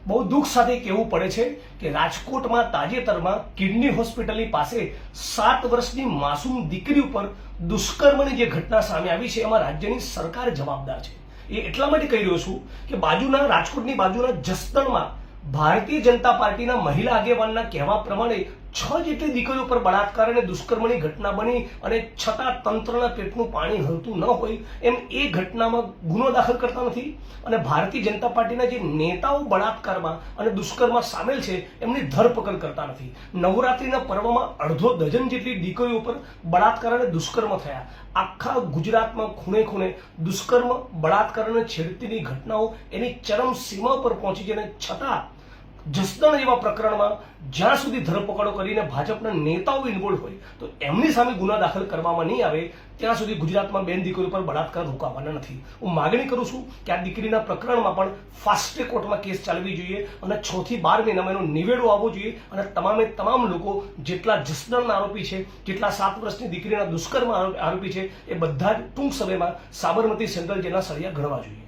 બહુ દુઃખ સાથે કહેવું પડે છે કે રાજકોટમાં તાજેતરમાં કિડની હોસ્પિટલની પાસે 7 વર્ષની માસૂમ દીકરી ઉપર દુષ્કર્મની જે ઘટના સામે આવી છે એમાં રાજ્યની સરકાર જવાબદાર છે। એ એટલા માટે કહી રહ્યો છું કે રાજકોટની બાજુના જસદણમાં ભારતીય જનતા પાર્ટીના મહિલા આગેવાનના કહેવા પ્રમાણે 6 જેટલી દીકરીઓ પર બળાત્કાર અને દુષ્કર્મની ઘટના બની અને છતાં તંત્રના પેટનું પાણી હલતું ન હોય એમ એ ઘટનામાં ગુનો દાખલ કરતા નથી અને ભારતીય જનતા પાર્ટીના જે નેતાઓ બળાત્કારમાં અને દુષ્કર્મમાં સામેલ છે એમની ધરપકડ કરતા નથી। નવરાત્રિના પર્વમાં અડધો ડઝન જેટલી દીકરીઓ પર બળાત્કાર અને દુષ્કર્મ થયા। આખા ગુજરાતમાં ખૂણે ખૂણે દુષ્કર્મ, બળાત્કાર અને છેડતીની ઘટનાઓ એની ચરમ સીમા પર પહોંચી છે અને છતાં જસદણ જેવા પ્રકરણમાં જ્યાં સુધી ધરપકડો કરીને ભાજપના નેતાઓ ઇન્વોલ્વ હોય તો એમની સામે ગુના દાખલ કરવામાં નહીં આવે ત્યાં સુધી ગુજરાતમાં બેન દીકરીઓ પર બળાત્કાર રોકાવાના નથી। હું માગણી કરું છું કે આ દીકરીના પ્રકરણમાં પણ ફાસ્ટ ટ્રેક કોર્ટમાં કેસ ચાલવી જોઈએ અને 6 થી 12 મહિનામાં એનો નિવેડો આવવો જોઈએ અને તમામ લોકો જેટલા જસદણના આરોપી છે, જેટલા 7 વર્ષની દીકરીના દુષ્કર્મ આરોપી છે એ બધા જ ટૂંક સમયમાં સાબરમતી સેન્ટ્રલ જેલના સળિયા ગણવા જોઈએ।